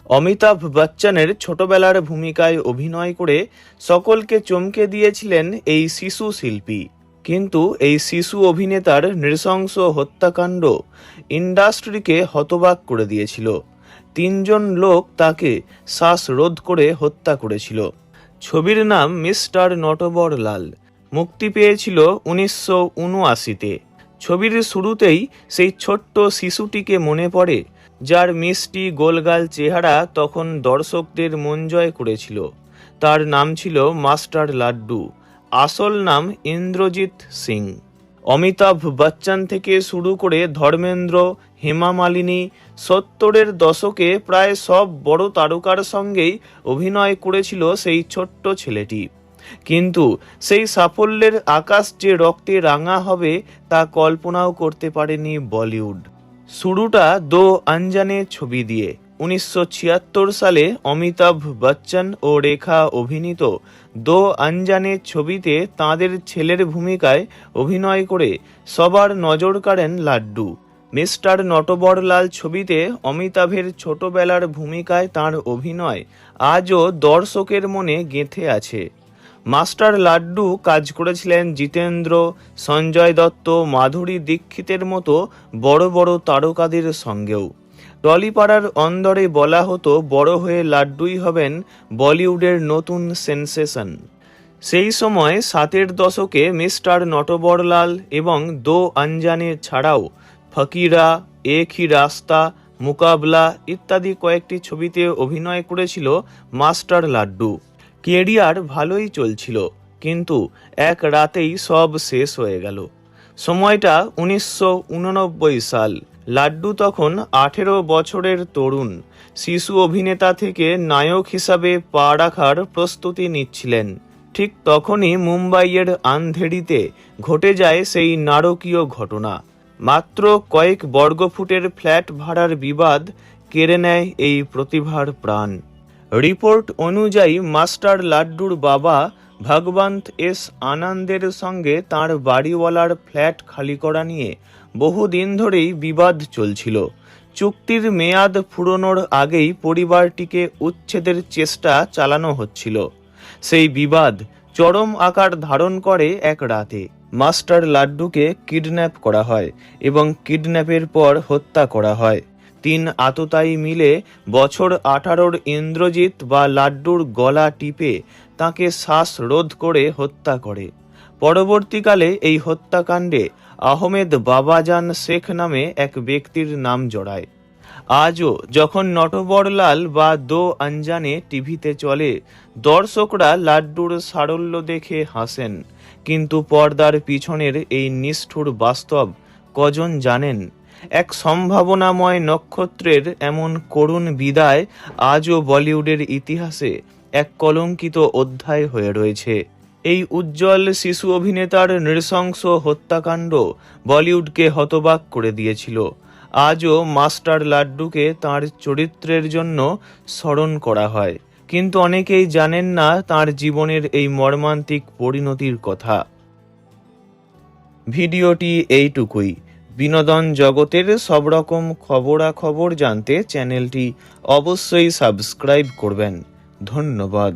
অমিতাভ বচ্চনের ছোটবেলার ভূমিকায় অভিনয় করে সকলকে চমকে দিয়েছিলেন এই শিশু শিল্পী। কিন্তু এই শিশু অভিনেতার নৃশংস হত্যাকাণ্ড ইন্ডাস্ট্রিকে হতবাক করে দিয়েছিল। 3জন লোক তাকে শ্বাসরোধ করে হত্যা করেছিল। ছবির নাম মিস্টার নটবরলাল। মুক্তি পেয়েছিল 1979-তে। ছবির শুরুতেই সেই ছোট্ট শিশুটিকে মনে পড়ে, যার মিষ্টি গোলগাল চেহারা তখন দর্শকদের মন জয় করেছিল। তার নাম ছিল মাস্টার লাড্ডু, আসল নাম ইন্দ্রজিৎ সিং। অমিতাভ বচ্চন থেকে শুরু করে ধর্মেন্দ্র, হেমা মালিনী, 70-এর দশকে প্রায় সব বড় তারকার সঙ্গেই অভিনয় করেছিল সেই ছোট্ট ছেলেটি। কিন্তু সেই সাফল্যের আকাশ যে রক্তে রাঙা হবে তা কল্পনাও করতে পারেনি বলিউড। শুরুটা দো আনজানে ছবি দিয়ে। 1976 সালে অমিতাভ বচ্চন ও রেখা অভিনীত দো আনজানে ছবিতে তাঁদের ছেলের ভূমিকায় অভিনয় করে সবার নজর কাড়েন লাড্ডু। মিস্টার নটবরলাল ছবিতে অমিতাভের ছোটবেলার ভূমিকায় তাঁর অভিনয় আজও দর্শকের মনে গেঁথে আছে। মাস্টার লাড্ডু কাজ করেছিলেন জিতেন্দ্র, সঞ্জয় দত্ত, মাধুরী দীক্ষিতের মতো বড় বড় তারকাদের সঙ্গেও। টলিপাড়ার অন্দরে বলা হতো বড় হয়ে লাড্ডুই হবেন বলিউডের নতুন সেন্সেশন। সেই সময় 7-এর দশকে মিস্টার নটবরলাল এবং দো আনজানে ছাড়াও ফকিরা, এক হি রাস্তা, মুকাবলা ইত্যাদি কয়েকটি ছবিতে অভিনয় করেছিল মাস্টার লাড্ডু। কেরিয়ার ভালোই চলছিল, কিন্তু এক রাতেই সব শেষ হয়ে গেল। সময়টা 1989 সাল। লাড্ডু তখন 18 বছরের তরুণ শিশু অভিনেতা থেকে নায়ক হিসাবে পা রাখার প্রস্তুতি নিচ্ছিলেন। ঠিক তখনই মুম্বাইয়ের আন্ধেরিতে ঘটে যায় সেই নারকীয় ঘটনা। মাত্র কয়েক বর্গফুটের ফ্ল্যাট ভাড়ার বিবাদ কেড়ে নেয় এই প্রতিভার প্রাণ। রিপোর্ট অনুযায়ী মাস্টার লাড্ডুর বাবা ভগবন্ত এস আনন্দের সঙ্গে তাঁর বাড়িওয়ালার ফ্ল্যাট খালি করা নিয়ে বহুদিন ধরেই বিবাদ চলছিল। চুক্তির মেয়াদ ফুরোনোর আগেই পরিবারটিকে উচ্ছেদের চেষ্টা চালানো হচ্ছিল। সেই বিবাদ চরম আকার ধারণ করে এক রাতে। মাস্টার লাড্ডুকে কিডন্যাপ করা হয় এবং কিডন্যাপের পর হত্যা করা হয়। 3 আততায়ী মিলে বছর 18-র ইন্দ্রজিৎ বা লাড্ডুর গলা টিপে তাকে শ্বাসরোধ করে হত্যা করে। পরবর্তীকালে এই হত্যাকাণ্ডে আহমেদ বাবাজান শেখ নামে এক ব্যক্তির নাম জড়ায়। আজও যখন নটবরলাল বা দো আনজানে টিভিতে চলে, দর্শকরা লাড্ডুর সারল্য দেখে হাসেন। কিন্তু পর্দার পিছনের এই নিষ্ঠুর বাস্তব কজন জানেন? এক সম্ভাবনাময় নক্ষত্রের এমন করুণ বিদায় আজও বলিউডের ইতিহাসে এক কলঙ্কিত অধ্যায় হয়ে রয়েছে। এই উজ্জ্বল শিশু অভিনেতার নৃশংস হত্যাকাণ্ড বলিউডকে হতবাক করে দিয়েছিল। আজও মাস্টার লাড্ডুকে তাঁর চরিত্রের জন্য স্মরণ করা হয়, কিন্তু অনেকেই জানেন না তাঁর জীবনের এই মর্মান্তিক পরিণতির কথা। ভিডিওটি এইটুকুই। বিনোদন জগতের সব রকম খবরাখবর জানতে চ্যানেলটি অবশ্যই সাবস্ক্রাইব করবেন। ধন্যবাদ।